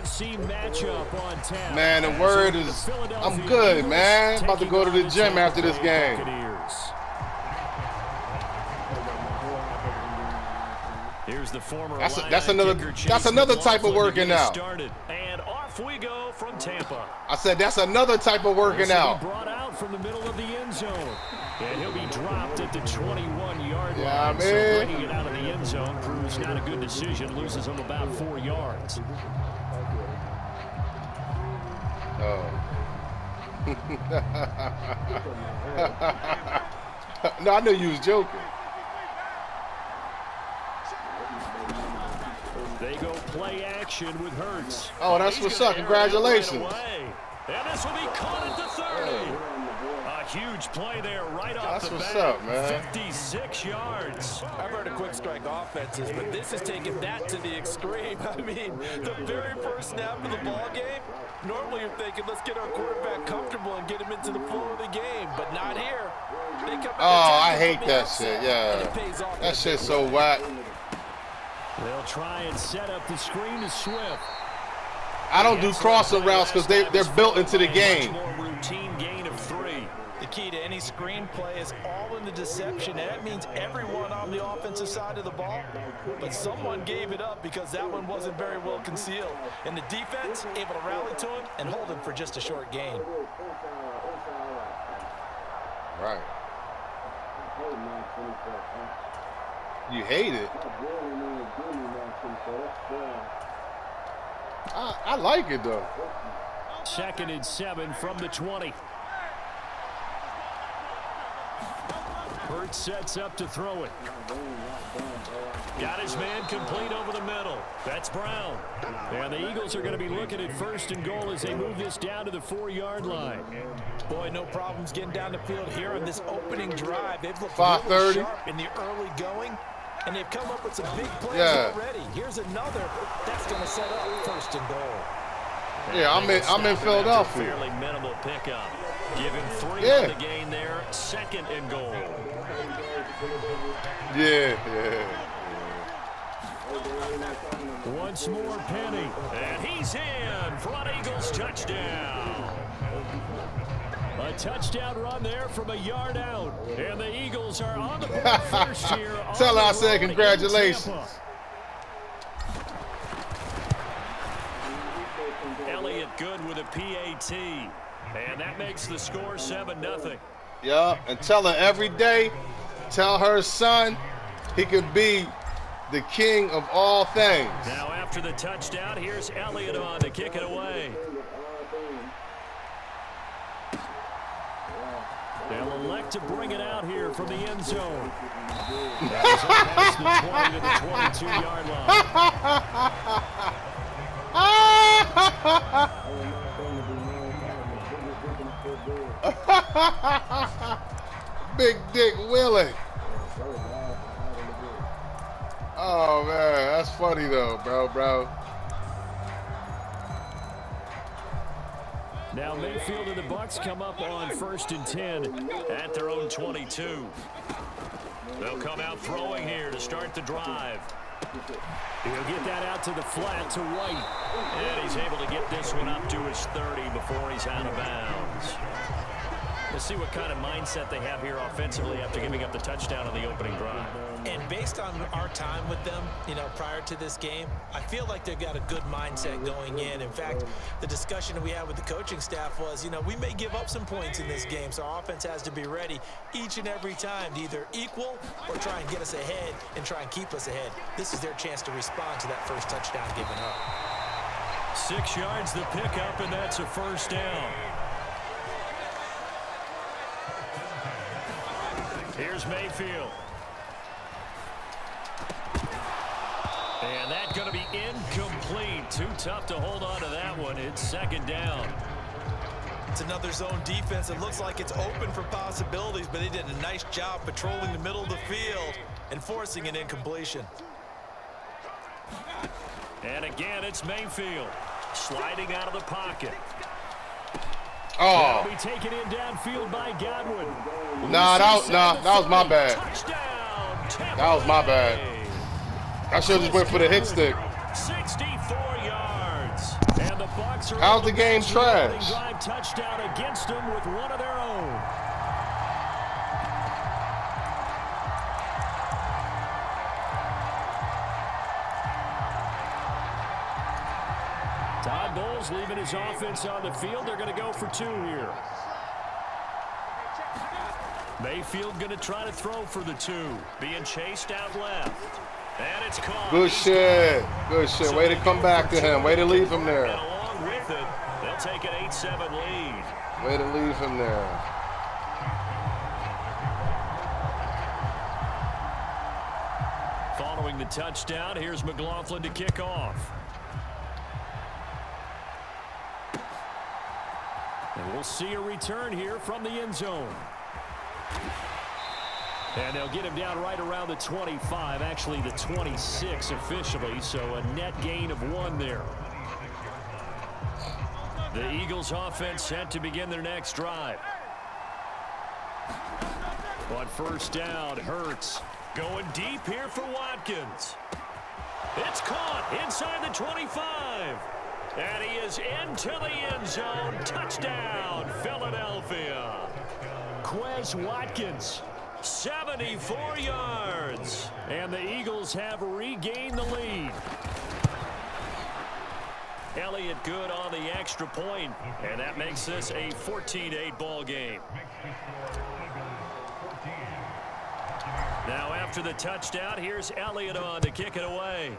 AFC matchup on tap. Man, the word is I'm good, man. About to go to the gym after this game. Here's the former that's another type of working out. And off we go from Tampa. I said that's another type of working out. Brought out from the middle of the end zone. And he'll be dropped at the 21-yard line. I mean. So bringing it out of the end zone proves not a good decision. Loses him about 4 yards. Oh. No, I knew you was joking. They go play action with Hurts. Oh, that's what's up. Congratulations. Right, and this will be caught at the 30. A huge play there right off the bat. That's what's up, man. 56 yards. I've heard of quick strike offenses, but this is taking that to the extreme. I mean, the very first snap of the ball game, normally you're thinking, let's get our quarterback comfortable and get him into the flow of the game, but not here. They come I hate that shit. Yeah, that shit's so whack. They'll try and set up the screen to Swift. I don't do crossing routes because they're built into the game. More routine gain of 3. The key to any screen play is all in the deception, and that means everyone on the offensive side of the ball. But someone gave it up because that one wasn't very well concealed. And the defense able to rally to him and hold him for just a short gain. Right. You hate it. I like it though. 2nd and 7 from the 20. Hurts sets up to throw it. Got his man complete over the middle. That's Brown. And the Eagles are going to be looking at 1st and goal as they move this down to the 4-yard line. Boy, no problems getting down the field here on this opening drive. They've looked 5:30 sharp in the early going, and they've come up with some big plays already. Here's another that's going to set up 1st and goal. Yeah, I'm in Philadelphia. Fairly minimal pickup. Give him 3 on the gain there. 2nd and goal. Yeah. Once more, Penny. And he's in for an Eagles touchdown. A touchdown run there from a yard out. And the Eagles are on the board first here. Tell her I said congratulations. Elliott good with a PAT. And that makes the score 7-0. Yeah, and tell her every day, tell her son he could be the king of all things. Now after the touchdown, here's Elliott on to kick it away. They'll elect to bring it out here from the end zone. That was past the 20 to the 22-yard line. Big Dick Willie. Oh, man, that's funny, though, bro. Now Mayfield and the Bucs come up on 1st and 10 at their own 22. They'll come out throwing here to start the drive. He'll get that out to the flat to White. And he's able to get this one up to his 30 before he's out of bounds. Let's see what kind of mindset they have here offensively after giving up the touchdown on the opening drive. And based on our time with them, prior to this game, I feel like they've got a good mindset going in. In fact, the discussion we had with the coaching staff was, we may give up some points in this game, so our offense has to be ready each and every time to either equal or try and get us ahead and try and keep us ahead. This is their chance to respond to that first touchdown given up. 6 yards the pickup, and that's a 1st down. Here's Mayfield. And that's going to be incomplete. Too tough to hold on to that one. It's 2nd down. It's another zone defense. It looks like it's open for possibilities, but they did a nice job patrolling the middle of the field and forcing an incompletion. And again, it's Mayfield sliding out of the pocket. Oh. That'll be taken in downfield by Godwin. Nah, that was my bad. That was my bad. I should have just went for the hit stick. 64 yards. Bucs are How's the game trash? drive touchdown against them with one of their own. Todd Bowles leaving his offense on the field. They're going to go for 2 here. Mayfield going to try to throw for the 2. Being chased out left. And it's caught. Good shit. Good shit. Way to come back to him. Way to leave him there. And along with it, they'll take an 8-7 lead. Way to leave him there. Following the touchdown, here's McLaughlin to kick off. And we'll see a return here from the end zone. And they'll get him down right around the 25, actually the 26 officially, so a net gain of 1 there. The Eagles offense set to begin their next drive. On first down, Hurts going deep here for Watkins. It's caught inside the 25. And he is into the end zone. Touchdown, Philadelphia. Quez Watkins, 74 yards. And the Eagles have regained the lead. Elliott good on the extra point, and that makes this a 14-8 ball game. Now after the touchdown, here's Elliott on to kick it away.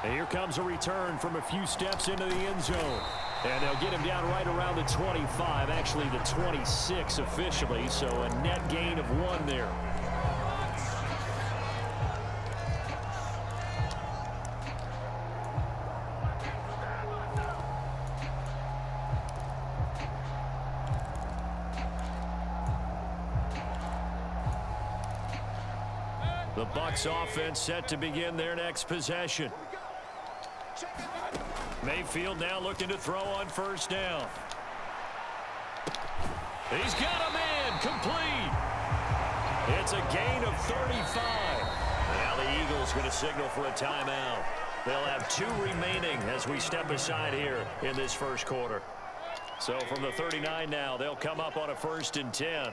And here comes a return from a few steps into the end zone. And they'll get him down right around the 25, actually the 26 officially, so a net gain of 1 there. The Bucs offense set to begin their next possession. Mayfield now looking to throw on first down. He's got a man complete. It's a gain of 35. Now the Eagles going to signal for a timeout. They'll have 2 remaining as we step aside here in this first quarter. So from the 39 now, they'll come up on a 1st and 10.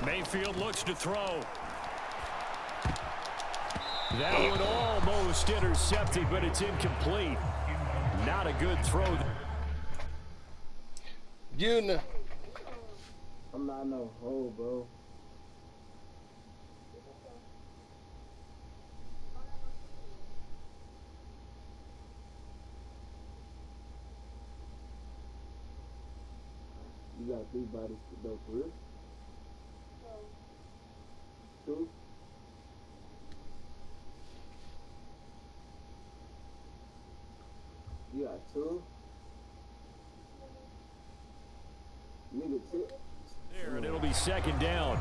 Mayfield looks to throw. That one almost intercepted, but it's incomplete. Not a good throw. You know. I'm not no hoe, bro. You got 3 bodies to go for real? 2? You got 2? Nigga, there, and it'll be 2nd down.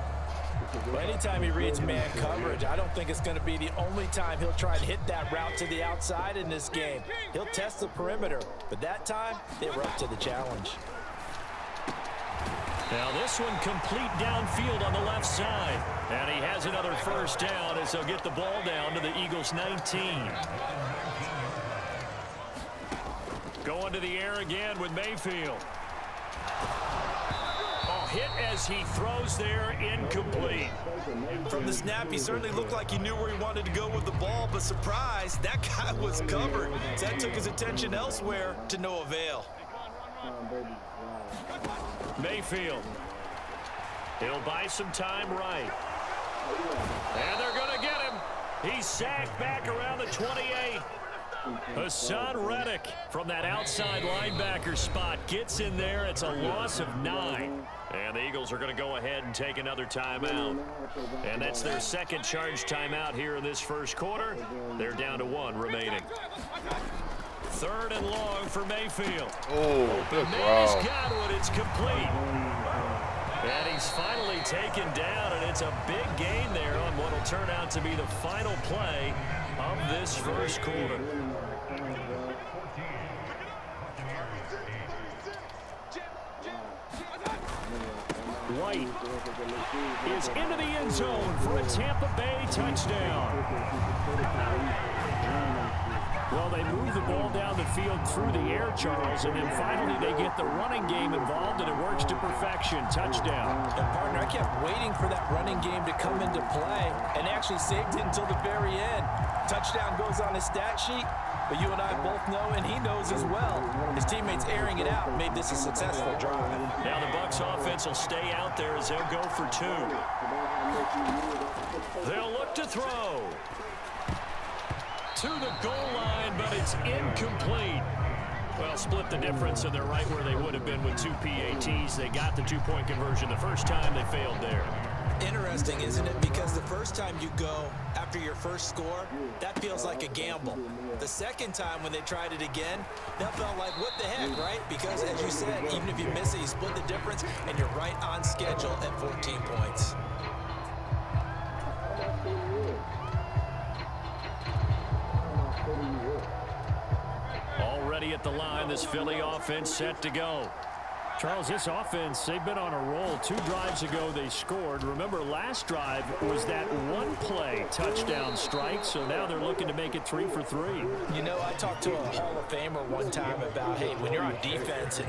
Well, anytime he reads man coverage, I don't think it's going to be the only time he'll try and hit that route to the outside in this game. He'll test the perimeter, but that time, they were up to the challenge. Now this one complete downfield on the left side. And he has another first down as they'll get the ball down to the Eagles' 19. Going to the air again with Mayfield. Hit as he throws there, incomplete. From the snap, he certainly looked like he knew where he wanted to go with the ball, but surprise, that guy was covered. So that took his attention elsewhere to no avail. Mayfield. He'll buy some time right. And they're going to get him. He's sacked back around the 28. Hassan Reddick from that outside linebacker spot gets in there. It's a loss of 9. And the Eagles are going to go ahead and take another timeout. And that's their 2nd charge timeout here in this first quarter. They're down to 1 remaining. 3rd and long for Mayfield. Oh, good He's throw. got one. It's complete. And he's finally taken down, and it's a big gain there on what will turn out to be the final play of this first quarter. right is into the end zone for a Tampa Bay touchdown. Well, they move the ball down the field through the air, Charles, and then finally they get the running game involved, and it works to perfection. Touchdown. And partner, I kept waiting for that running game to come into play, and actually saved it until the very end. Touchdown goes on his stat sheet, but you and I both know, and he knows as well, his teammates airing it out made this a successful drive. Now the Bucs offense will stay out there as they'll go for 2. They'll look to throw. To the goal line, but it's incomplete. Well, split the difference, and they're right where they would have been with 2 PATs. They got the 2-point conversion the first time. They failed there. Interesting, isn't it? Because the first time you go after your first score, that feels like a gamble. The second time when they tried it again, that felt like, what the heck, right? Because, as you said, even if you miss it, you split the difference, and you're right on schedule at 14 points. Already at the line, this Philly offense set to go. Charles, this offense, they've been on a roll. 2 drives ago, they scored. Remember, last drive was that one-play touchdown strike, so now they're looking to make it 3 for 3. You know, I talked to a Hall of Famer one time about, hey, when you're on defense and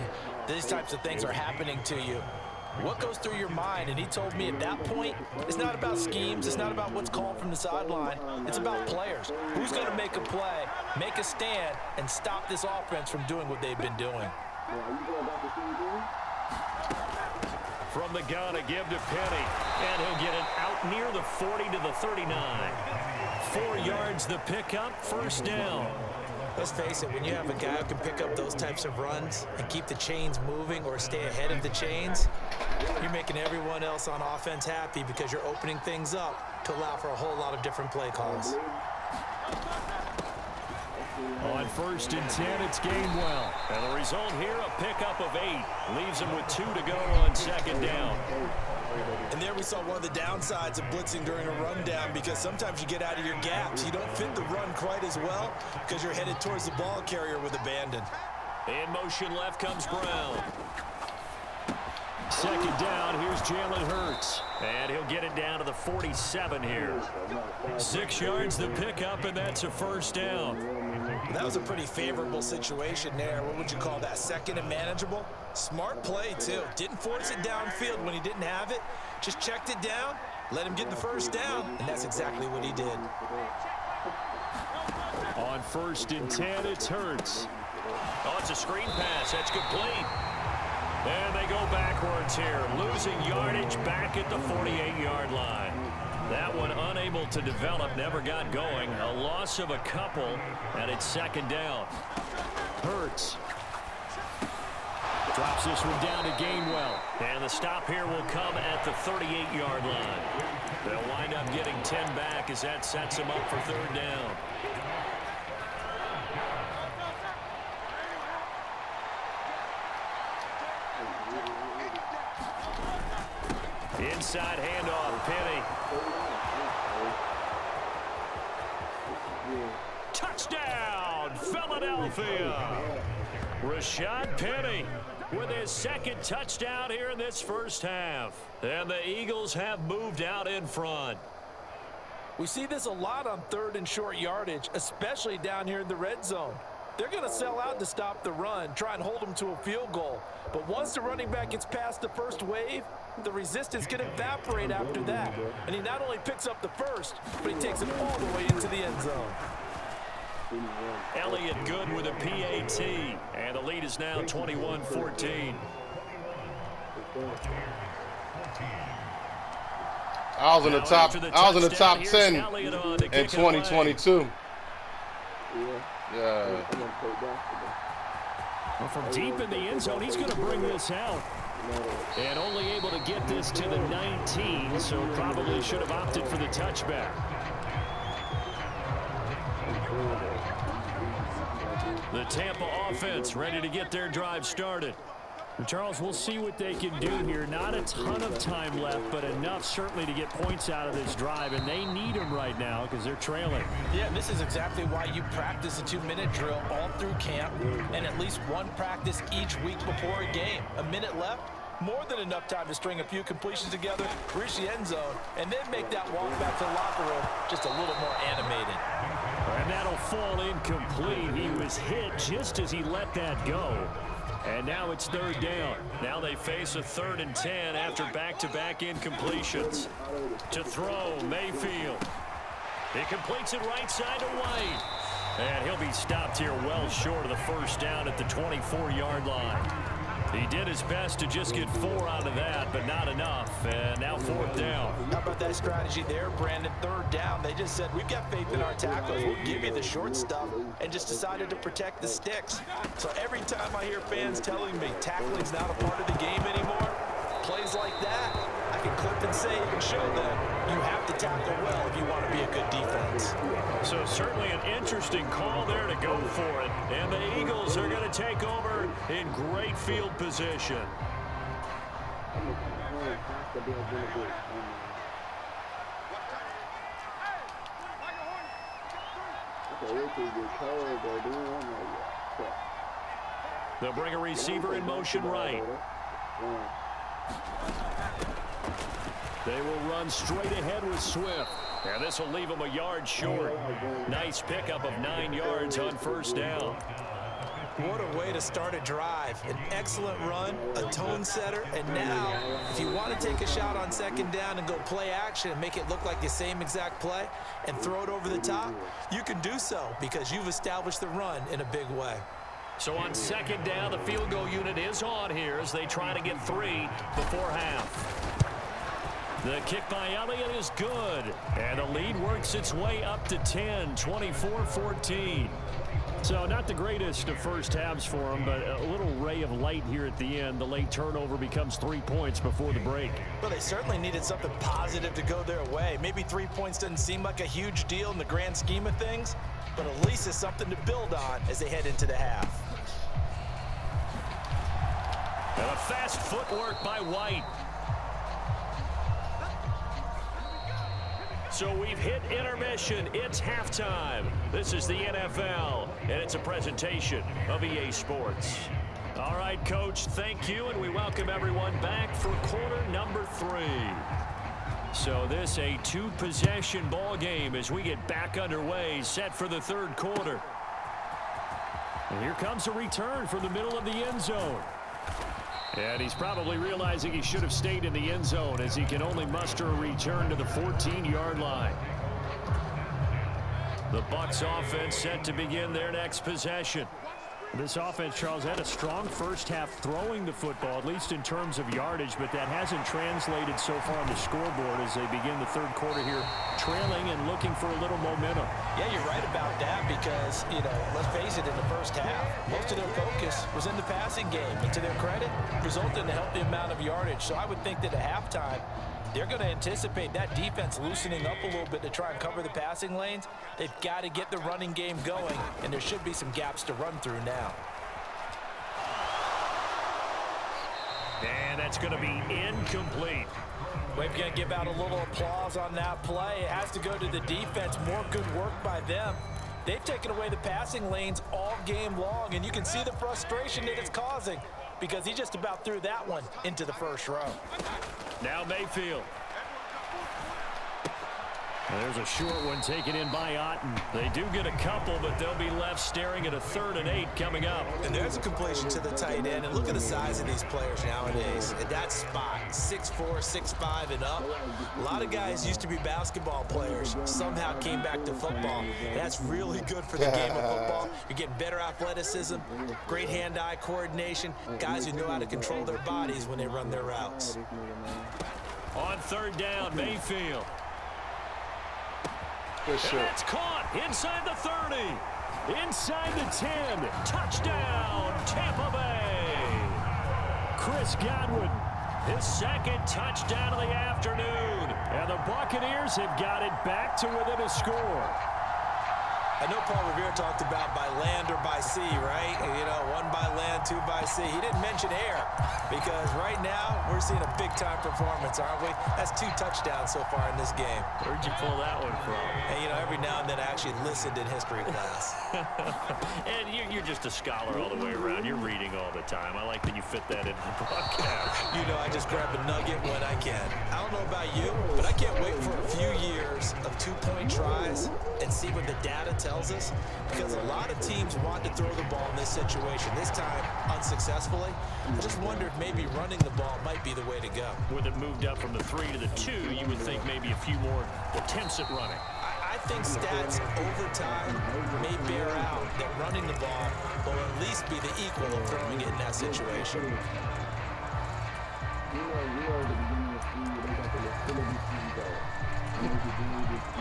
these types of things are happening to you, what goes through your mind? And he told me at that point, it's not about schemes. It's not about what's called from the sideline. It's about players. Who's going to make a play, make a stand, and stop this offense from doing what they've been doing? From the gun, a give to Penny. And he'll get it out near the 40 to the 39. 4 yards the pickup, first down. Let's face it, when you have a guy who can pick up those types of runs and keep the chains moving or stay ahead of the chains, you're making everyone else on offense happy because you're opening things up to allow for a whole lot of different play calls. On 1st and 10, it's Gainwell. And the result here, a pickup of 8. Leaves him with 2 to go on 2nd down. And there we saw one of the downsides of blitzing during a rundown, because sometimes you get out of your gaps. You don't fit the run quite as well because you're headed towards the ball carrier with abandon. In motion left comes Brown. 2nd down, here's Jalen Hurts. And he'll get it down to the 47 here. 6 yards the pickup, and that's a first down. That was a pretty favorable situation there. What would you call that? 2nd and manageable? Smart play, too. Didn't force it downfield when he didn't have it. Just checked it down, let him get the first down, and that's exactly what he did. On 1st and 10, it's Hurts. Oh, it's a screen pass. That's complete. And they go backwards here, losing yardage back at the 48-yard line. That one unable to develop, never got going. A loss of a couple, and it's 2nd down. Hurts drops this one down to Gainwell. And the stop here will come at the 38-yard line. They'll wind up getting 10 back as that sets them up for 3rd down. Inside handoff, Penny. Touchdown, Philadelphia. Rashad Penny with his 2nd touchdown here in this first half. And the Eagles have moved out in front. We see this a lot on 3rd and short yardage, especially down here in the red zone. They're going to sell out to stop the run, try and hold them to a field goal. But once the running back gets past the first wave, the resistance can evaporate after that. And he not only picks up the first, but he takes it all the way into the end zone. Elliott good with a PAT. And the lead is now 21-14. I was in the top 10 in 2022. Yeah. Well, from deep in the end zone, he's going to bring this out. And only able to get this to the 19, so probably should have opted for the touchback. The Tampa offense ready to get their drive started. Charles, we'll see what they can do here. Not a ton of time left, but enough certainly to get points out of this drive, and they need them right now because they're trailing. Yeah, and this is exactly why you practice a 2-minute drill all through camp and at least one practice each week before a game. A minute left, more than enough time to string a few completions together, reach the end zone, and then make that walk back to the locker room just a little more animated. And that'll fall incomplete. He was hit just as he let that go. And now it's third down. Now they face a 3rd and 10 after back-to-back incompletions. To throw, Mayfield. He completes it right side to White. And he'll be stopped here well short of the first down at the 24-yard line. He did his best to just get 4 out of that, but not enough. And now 4th down. How about that strategy there, Brandon? 3rd down. They just said, we've got faith in our tackles. We'll give you the short stuff, and just decided to protect the sticks. So every time I hear fans telling me tackling's not a part of the game anymore, plays like that, I can clip and save and show them you have to tackle well if you want to be a good defense. So certainly an interesting call there to go for it. And the Eagles are going to take over in great field position. They'll bring a receiver in motion right. They will run straight ahead with Swift. And this will leave him a yard short. Nice pickup of 9 yards on first down. What a way to start a drive. An excellent run, a tone setter, and now if you want to take a shot on 2nd down and go play action and make it look like the same exact play and throw it over the top, you can do so because you've established the run in a big way. So on 2nd down, the field goal unit is on here as they try to get 3 before half. The kick by Elliott is good. And the lead works its way up to 10, 24-14. So not the greatest of first halves for them, but a little ray of light here at the end. The late turnover becomes 3 points before the break. Well, they certainly needed something positive to go their way. Maybe 3 points doesn't seem like a huge deal in the grand scheme of things, but at least it's something to build on as they head into the half. And a fast footwork by White. So we've hit intermission. It's halftime. This is the NFL, and it's a presentation of EA Sports. All right, Coach, thank you, and we welcome everyone back for quarter number 3. So this a 2-possession ball game as we get back underway, set for the 3rd quarter. And here comes a return from the middle of the end zone. And he's probably realizing he should have stayed in the end zone as he can only muster a return to the 14-yard line. The Bucs offense set to begin their next possession. This offense, Charles, had a strong first half throwing the football, at least in terms of yardage, but that hasn't translated so far on the scoreboard as they begin the 3rd quarter here, trailing and looking for a little momentum. Yeah, you're right about that because, let's face it, in the first half, most of their focus was in the passing game. And to their credit, resulted in a healthy amount of yardage. So I would think that at halftime, they're going to anticipate that defense loosening up a little bit to try and cover the passing lanes. They've got to get the running game going, and there should be some gaps to run through now. And that's going to be incomplete. We're going to give out a little applause on that play. It has to go to the defense. More good work by them. They've taken away the passing lanes all game long, and you can see the frustration that it's causing because he just about threw that one into the first row. Now Mayfield. There's a short one taken in by Otten. They do get a couple, but they'll be left staring at a 3rd and 8 coming up. And there's a completion to the tight end. And look at the size of these players nowadays. At that spot, 6'4", 6'5", and up. A lot of guys used to be basketball players. Somehow came back to football. And that's really good for the game of football. You're getting better athleticism, great hand-eye coordination, guys who know how to control their bodies when they run their routes. On 3rd down, Mayfield. Good shot. And that's caught inside the 30, inside the 10. Touchdown, Tampa Bay. Chris Godwin, his 2nd touchdown of the afternoon. And the Buccaneers have got it back to within a score. I know Paul Revere talked about by land or by sea, right? One by land, 2 by sea. He didn't mention air. because right now we're seeing a big-time performance, aren't we? That's 2 touchdowns so far in this game. Where'd you pull that one from? And, you know, every now and then I actually listened in history class. And you're just a scholar all the way around. You're reading all the time. I like that you fit that into the broadcast. You know, I just grab a nugget when I can. I don't know about you, but I can't wait for a few years of 2-point tries and see what the data tells us, because a lot of teams want to throw the ball in this situation. This time, unsuccessfully. I just wonder if maybe running the ball might be the way to go. With it moved up from the 3 to the 2, you would think maybe a few more attempts at running. I think stats over time may bear out that running the ball will at least be the equal of throwing it in that situation.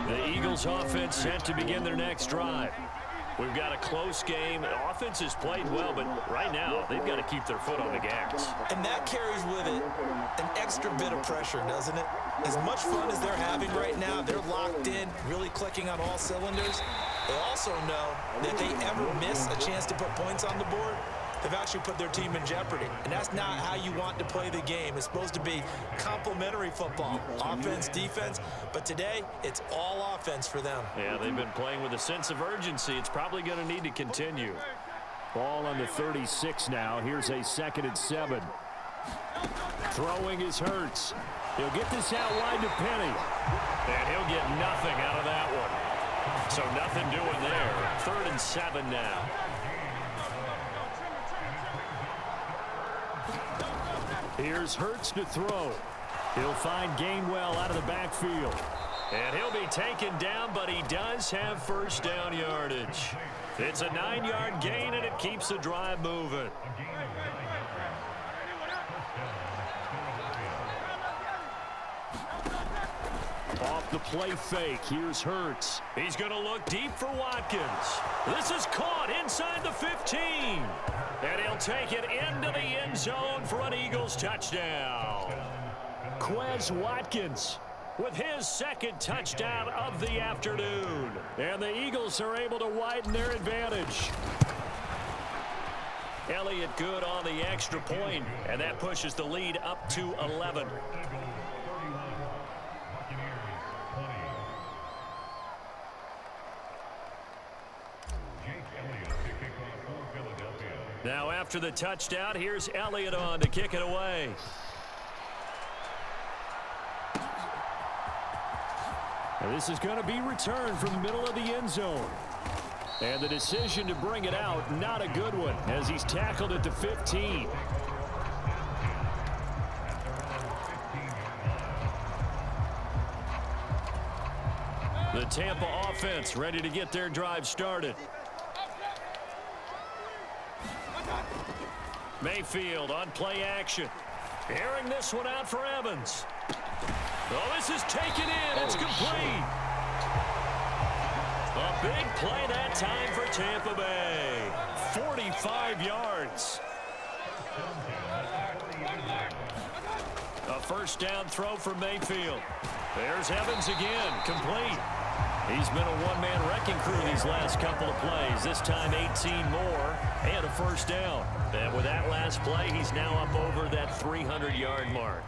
The Eagles offense set to begin their next drive. We've got a close game. The offense has played well, but right now they've got to keep their foot on the gas. And that carries with it an extra bit of pressure, doesn't it? As much fun as they're having right now, they're locked in, really clicking on all cylinders. They also know that if they ever miss a chance to put points on the board, they've actually put their team in jeopardy. And that's not how you want to play the game. It's supposed to be complementary football, offense, defense. But today, it's all offense for them. Yeah, they've been playing with a sense of urgency. It's probably going to need to continue. Ball on the 36 now. Here's a 2nd and 7. Throwing is Hurts. He'll get this out wide to Penny. And he'll get nothing out of that one. So nothing doing there. 3rd and 7 now. Here's Hurts to throw. He'll find Gainwell out of the backfield. And he'll be taken down, but he does have first down yardage. It's a 9-yard gain, and it keeps the drive moving. Off the play fake, here's Hurts. He's going to look deep for Watkins. This is caught inside the 15. And he'll take it into the end zone for an Eagles touchdown. Quez Watkins with his 2nd touchdown of the afternoon. And the Eagles are able to widen their advantage. Elliott good on the extra point, and that pushes the lead up to 11. Now after the touchdown, here's Elliott on to kick it away. And this is going to be returned from the middle of the end zone. And the decision to bring it out, not a good one, as he's tackled at the 15. The Tampa offense ready to get their drive started. Mayfield on play action. Airing this one out for Evans. Oh, this is taken in. It's complete. A big play that time for Tampa Bay. 45 yards. A first down throw for Mayfield. There's Evans again. Complete. He's been a one-man wrecking crew these last couple of plays. This time 18 more and a first down. And with that last play, he's now up over that 300-yard mark.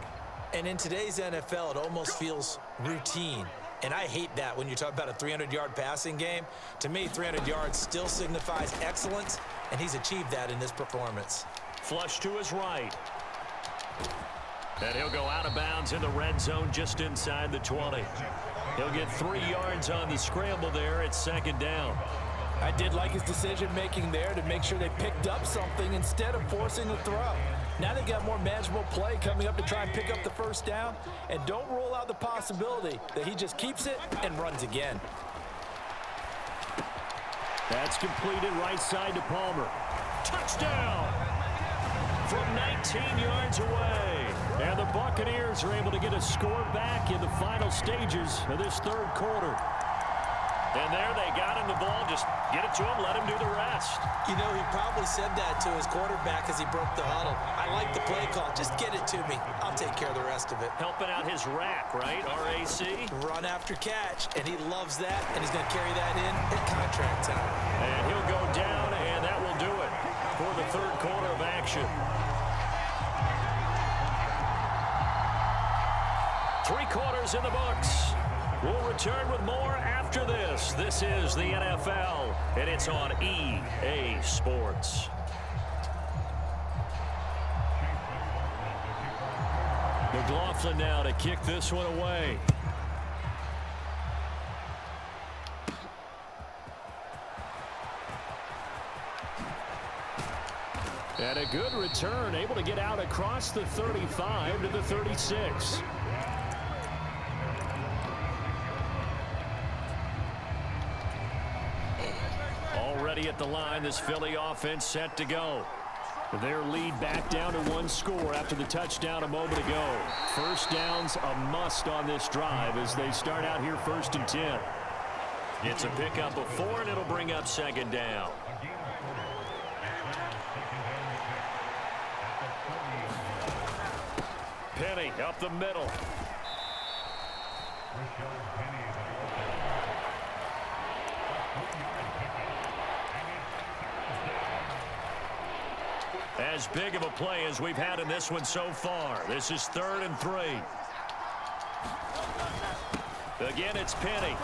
And in today's NFL, it almost feels routine. And I hate that when you talk about a 300-yard passing game. To me, 300 yards still signifies excellence, and he's achieved that in this performance. Flush to his right. And he'll go out of bounds in the red zone just inside the 20. He'll get 3 yards on the scramble there at 2nd down. I did like his decision-making there to make sure they picked up something instead of forcing the throw. Now they've got more manageable play coming up to try and pick up the first down, and don't rule out the possibility that he just keeps it and runs again. That's completed right side to Palmer. Touchdown! From 19 yards away. And the Buccaneers are able to get a score back in the final stages of this 3rd quarter. And there they got him the ball. Just get it to him, let him do the rest. You know, he probably said that to his quarterback as he broke the huddle. I like the play call. Just get it to me. I'll take care of the rest of it. Helping out his rack, right? RAC? Run after catch, and he loves that, and he's going to carry that in at contract time. And he'll go down, and that will do it for the 3rd quarter of action. Three quarters in the books. We'll return with more after this. This is the NFL, and it's on EA Sports. McLaughlin now to kick this one away. And a good return, able to get out across the 35 to the 36. Already at the line, this Philly offense set to go. Their lead back down to one score after the touchdown a moment ago. First down's a must on this drive as they start out here 1st and 10. It's a pickup of 4, and it'll bring up 2nd down. Penny up the middle. As big of a play as we've had in this one so far. This is 3rd and 3. Again, it's Penny.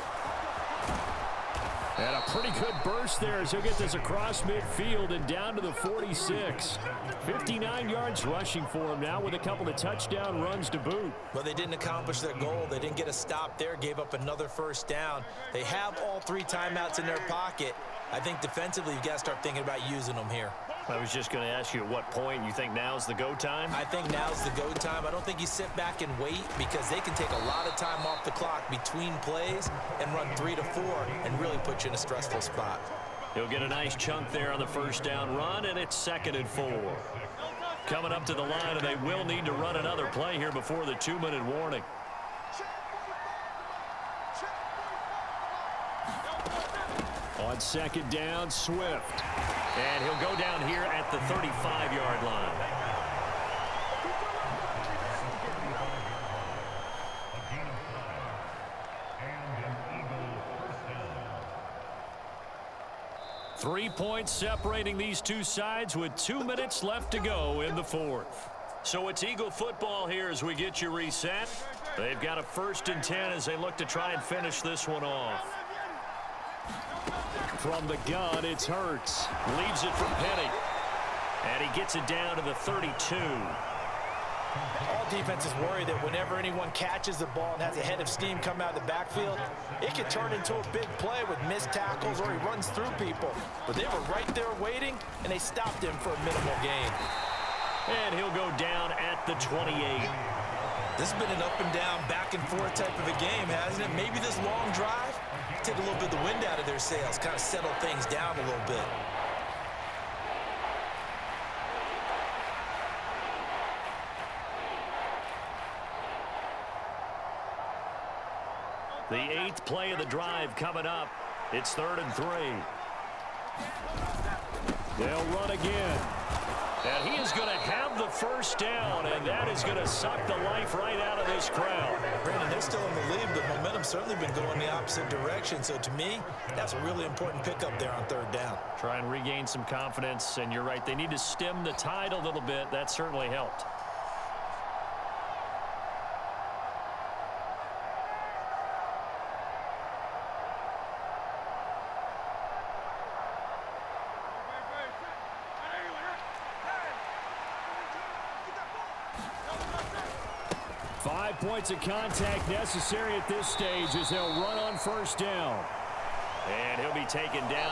And a pretty good burst there as he'll get this across midfield and down to the 46. 59 yards rushing for him now with a couple of touchdown runs to boot. Well, they didn't accomplish their goal. They didn't get a stop there, gave up another 1st down. They have all 3 timeouts in their pocket. I think defensively you've got to start thinking about using them here. I was just going to ask you at what point you think now's the go time? I think now's the go time. I don't think you sit back and wait because they can take a lot of time off the clock between plays and run 3 to 4 and really put you in a stressful spot. He'll get a nice chunk there on the 1st down run, and it's 2nd and 4. Coming up to the line, and they will need to run another play here before the 2-minute warning. On 2nd down, Swift. And he'll go down here at the 35-yard line. Three points separating these two sides with 2 minutes left to go in the 4th. So it's Eagle football here as we get you reset. They've got a 1st and 10 as they look to try and finish this one off. From the gun, it's Hurts. Leaves it for Penny. And he gets it down to the 32. All defenses worry that whenever anyone catches the ball and has a head of steam come out of the backfield, it could turn into a big play with missed tackles or he runs through people. But they were right there waiting, and they stopped him for a minimal gain. And he'll go down at the 28. This has been an up and down, back and forth type of a game, hasn't it? Maybe this long drive take a little bit of the wind out of their sails, kind of settle things down a little bit. The 8th play of the drive coming up. It's 3rd and 3. They'll run again. And he is going to have the 1st down, and that is going to suck the life right out of this crowd. Brandon, they're still in the lead, but momentum's certainly been going the opposite direction. So to me, that's a really important pickup there on 3rd down. Try and regain some confidence, and you're right. They need to stem the tide a little bit. That certainly helped. Points of contact necessary at this stage as they'll run on 1st down. And he'll be taken down.